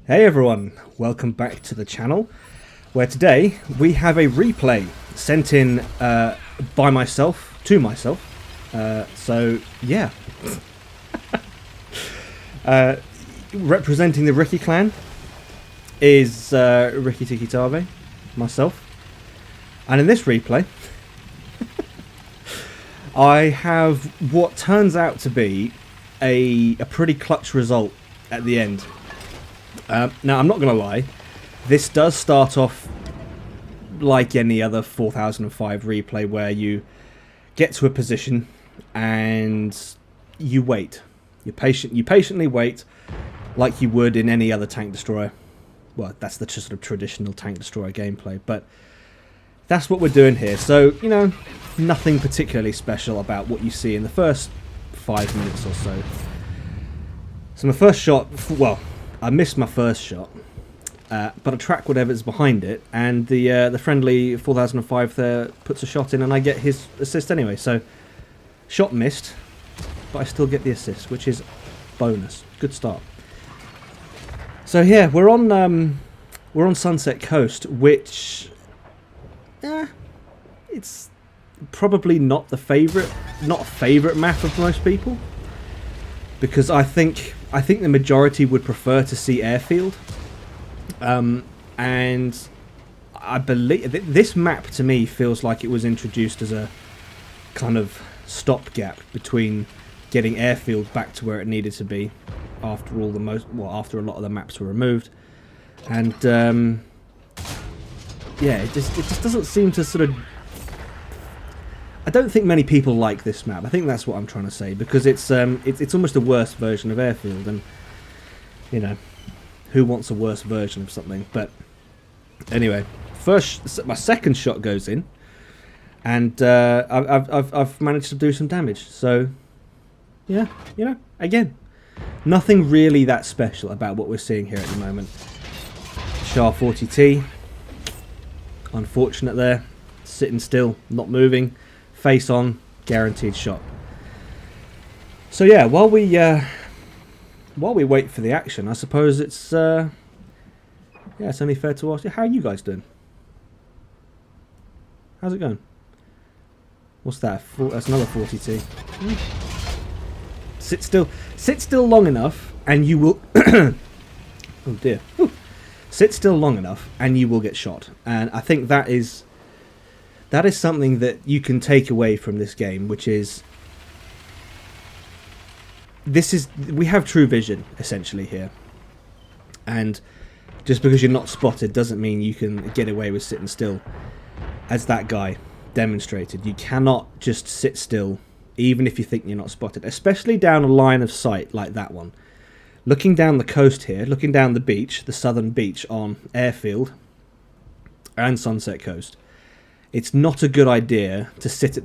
Hey everyone, welcome back to the channel, where today we have a replay sent in by myself, to myself, so yeah. Representing the Ricky clan is Rikitikitave, myself, and in this replay I have what turns out to be a pretty clutch result at the end. Now, I'm not going to lie, this does start off like any other 4005 replay where you get to a position and you wait. You patiently wait like you would in any other tank destroyer. Well, that's the sort of traditional tank destroyer gameplay, but that's what we're doing here. So, you know, nothing particularly special about what you see in the first 5 minutes or so. So my first shot, well, I missed my first shot, but I track whatever's behind it, and the friendly 4005 there puts a shot in, and I get his assist anyway. So, shot missed, but I still get the assist, which is bonus. Good start. So yeah, we're on Sunset Coast, which, it's probably not a favourite map of most people, because I think the majority would prefer to see airfield, and I believe this map to me feels like it was introduced as a kind of stopgap between getting airfield back to where it needed to be after after a lot of the maps were removed, and yeah, it just doesn't seem to sort of. I don't think many people like this map. I think that's what I'm trying to say, because it's almost a worse version of airfield, and you know, who wants a worse version of something? But anyway, my second shot goes in, and I've managed to do some damage. So yeah, you know, again, nothing really that special about what we're seeing here at the moment. Char 40T, unfortunate there, sitting still, not moving. Face on, guaranteed shot. So yeah, while we wait for the action, I suppose it's it's only fair to ask you, how are you guys doing? How's it going? What's that? That's another 40T. Sit still long enough, and you will. Oh dear. Ooh. Sit still long enough, and you will get shot. And I think that is something that you can take away from this game, which is we have true vision essentially here, and just because you're not spotted doesn't mean you can get away with sitting still, as that guy demonstrated. You cannot just sit still even if you think you're not spotted, especially down a line of sight like that one. Looking down the coast here, looking down the beach, the southern beach on Airfield and Sunset Coast, it's not a good idea to sit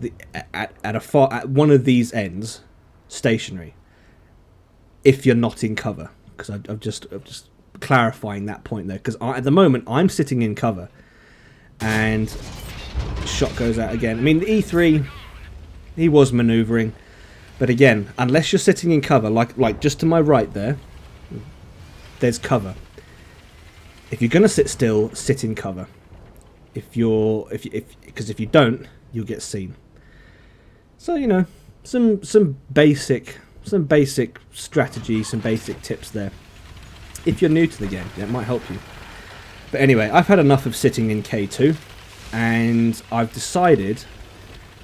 at one of these ends, stationary, if you're not in cover. Because I'm just clarifying that point there. Because at the moment I'm sitting in cover, and shot goes out again. I mean, the E3, he was manoeuvring, but again, unless you're sitting in cover, like just to my right there's cover. If you're gonna sit still, sit in cover. Because if you don't, you'll get seen. So, you know, some basic strategy, some basic tips there. If you're new to the game, it might help you. But anyway, I've had enough of sitting in K2, and I've decided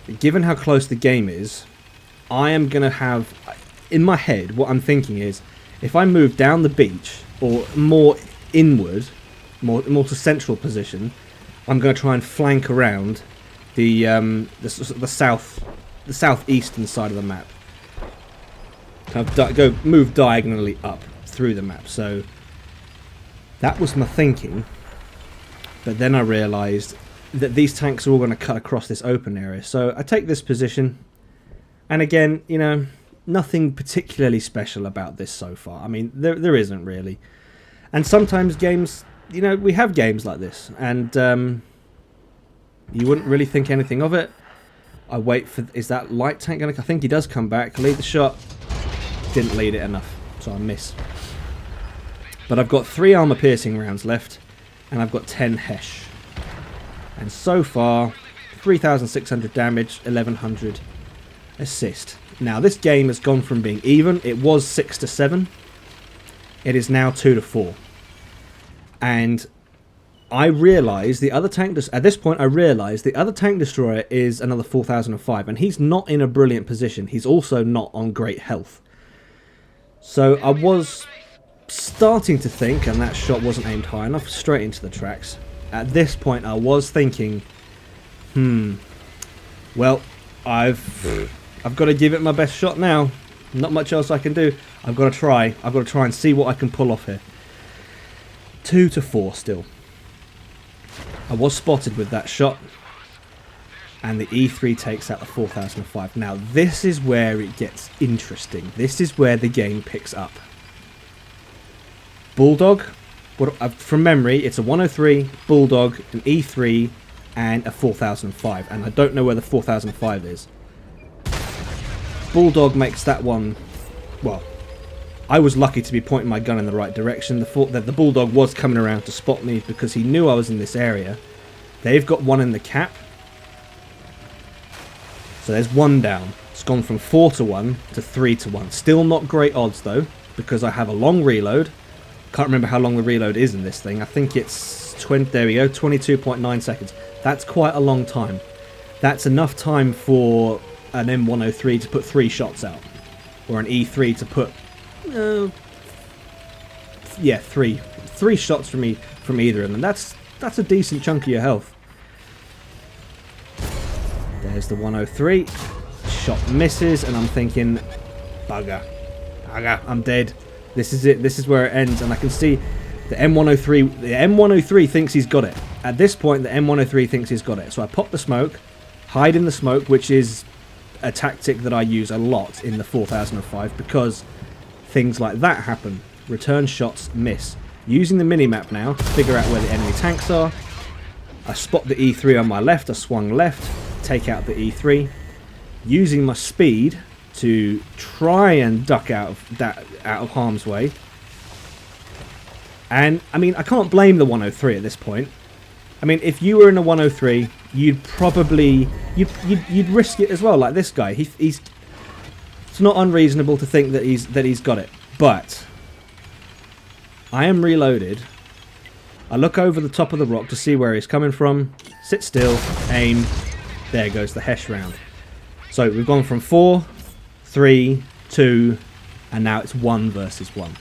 that given how close the game is, I am going to have, in my head, what I'm thinking is, if I move down the beach, or more inward, more to central position, I'm going to try and flank around the southeastern side of the map. Kind of move diagonally up through the map. So that was my thinking. But then I realised that these tanks are all going to cut across this open area. So I take this position, and again, you know, nothing particularly special about this so far. I mean, there isn't really. And sometimes games, you know, we have games like this, and you wouldn't really think anything of it. I wait for, is that light tank going to, I think he does come back, lead the shot, didn't lead it enough, so I miss. But I've got 3 armor piercing rounds left, and I've got 10 Hesh. And so far, 3,600 damage, 1,100 assist. Now this game has gone from being even, it was 6 to 7, it is now 2 to 4. And I realise the other tank, at this point I realise the other tank destroyer is another 4005, and he's not in a brilliant position, he's also not on great health. So I was starting to think, and that shot wasn't aimed high enough, straight into the tracks. At this point I was thinking, well, I've got to give it my best shot now. Not much else I can do. I've got to try and see what I can pull off here. 2 to 4 still. I was spotted with that shot, and the E3 takes out the 4005. Now this is where it gets interesting. This is where the game picks up. Bulldog, from memory, it's a 103, Bulldog, an E3, and a 4005, and I don't know where the 4005 is. Bulldog makes that one, well, I was lucky to be pointing my gun in the right direction. The Bulldog was coming around to spot me because he knew I was in this area. They've got one in the cap. So there's one down. It's gone from 4 to 1 to 3 to 1. Still not great odds though, because I have a long reload. Can't remember how long the reload is in this thing. I think it's 22.9 seconds. That's quite a long time. That's enough time for an M103 to put 3 shots out, or an E3 to put yeah, three shots from either of them. That's a decent chunk of your health. There's the 103. Shot misses, and I'm thinking, bugger, I'm dead. This is it. This is where it ends, and I can see the M103. The M103 thinks he's got it. At this point, the M103 thinks he's got it. So I pop the smoke, hide in the smoke, which is a tactic that I use a lot in the 4005 because things like that happen. Return shots miss. Using the minimap now to figure out where the enemy tanks are. I spot the E3 on my left. I swung left, take out the E3. Using my speed to try and duck out of harm's way. And I mean, I can't blame the 103 at this point. I mean, if you were in a 103, you'd probably you'd risk it as well, like this guy. He's it's not unreasonable to think that he's got it. But I am reloaded. I look over the top of the rock to see where he's coming from. Sit still, aim. There goes the Hesh round. So we've gone from 4, 3, 2, and now it's 1 versus 1.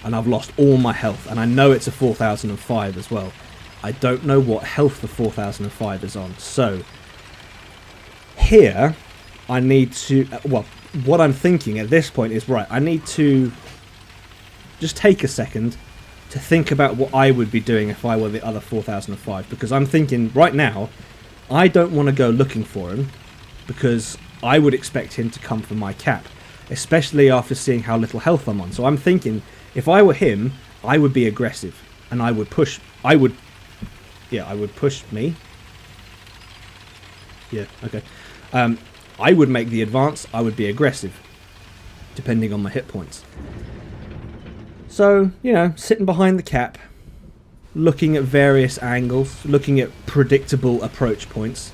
And I've lost all my health, and I know it's a 4005 as well. I don't know what health the 4005 is on. So here I need to, well, what I'm thinking at this point is, right, I need to just take a second to think about what I would be doing if I were the other 4005, because I'm thinking right now I don't want to go looking for him, because I would expect him to come for my cap, especially after seeing how little health I'm on. So I'm thinking, if I were him, I would be aggressive, and I would push, I would push me. Yeah, okay. I would make the advance, I would be aggressive, depending on my hit points. So, you know, sitting behind the cap, looking at various angles, looking at predictable approach points.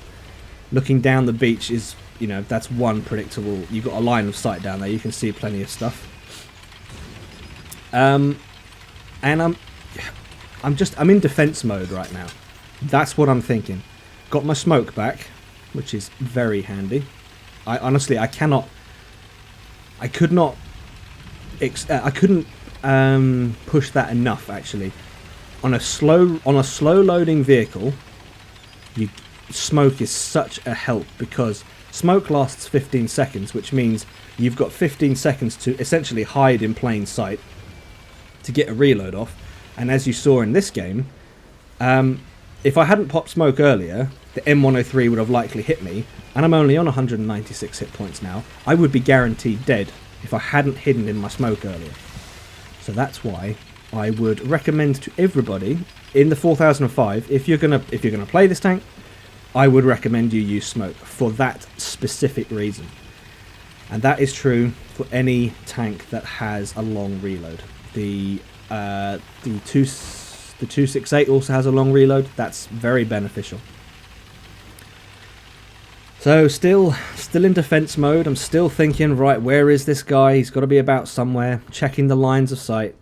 Looking down the beach is, you know, that's one predictable. You've got a line of sight down there. You can see plenty of stuff. And I'm in defense mode right now. That's what I'm thinking. Got my smoke back, which is very handy. I honestly, I couldn't push that enough. Actually, on a slow loading vehicle, smoke is such a help, because smoke lasts 15 seconds, which means you've got 15 seconds to essentially hide in plain sight to get a reload off. And as you saw in this game, if I hadn't popped smoke earlier, the M103 would have likely hit me, and I'm only on 196 hit points now. I would be guaranteed dead if I hadn't hidden in my smoke earlier. So that's why I would recommend to everybody in the 4005, if you're gonna play this tank, I would recommend you use smoke for that specific reason. And that is true for any tank that has a long reload. The 268 also has a long reload. That's very beneficial. So still in defense mode. I'm still thinking, right, where is this guy? He's got to be about somewhere. Checking the lines of sight.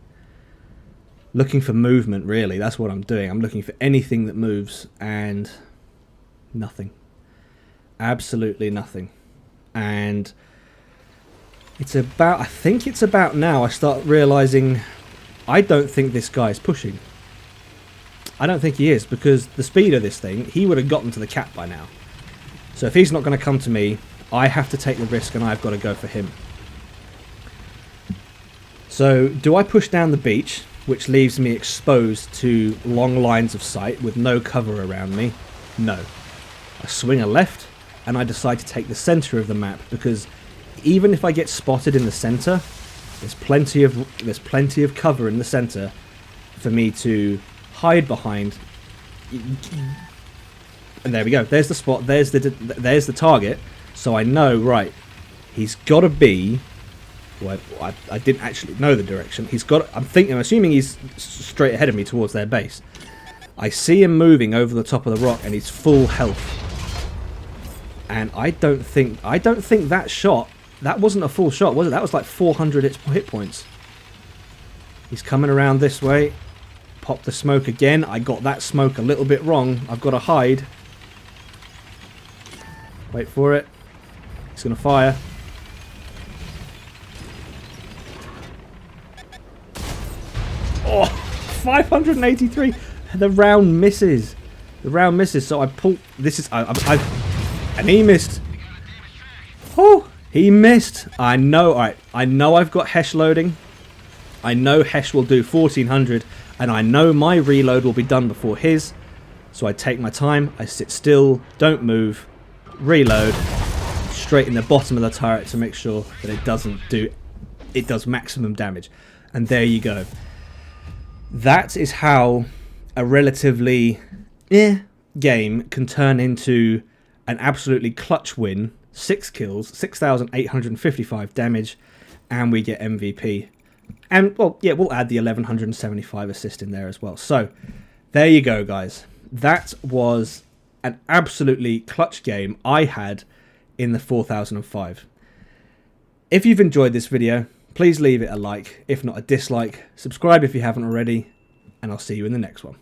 Looking for movement, really. That's what I'm doing. I'm looking for anything that moves, and nothing. Absolutely nothing. And it's about, I think it's about now I start realizing I don't think this guy's pushing. I don't think he is, because the speed of this thing, he would have gotten to the cap by now. So if he's not going to come to me, I have to take the risk, and I've got to go for him. So do I push down the beach, which leaves me exposed to long lines of sight with no cover around me? No. I swing a left, and I decide to take the center of the map, because even if I get spotted in the center, there's plenty of cover in the center for me to hide behind. And there we go. There's the spot. There's the target. So I know, right, he's got to be. Well, I didn't actually know the direction. I'm assuming he's straight ahead of me towards their base. I see him moving over the top of the rock, and he's full health. And I don't think that shot. That wasn't a full shot, was it? That was like 400 hit points. He's coming around this way. Pop the smoke again. I got that smoke a little bit wrong. I've got to hide. Wait for it. He's going to fire. Oh, 583. The round misses. The round misses. So I pull. This is. And he missed. Oh, he missed. I know. All right. I know I've got Hesh loading. I know Hesh will do 1400. And I know my reload will be done before his. So I take my time. I sit still. Don't move. Reload. Straight in the bottom of the turret to make sure that it does maximum damage. And there you go. That is how a relatively game can turn into an absolutely clutch win. 6 kills, 6,855 damage, and we get MVP. And, well, yeah, we'll add the 1,175 assist in there as well. So, there you go, guys. That was an absolutely clutch game I had in the 4005. If you've enjoyed this video, please leave it a like, if not a dislike. Subscribe if you haven't already, and I'll see you in the next one.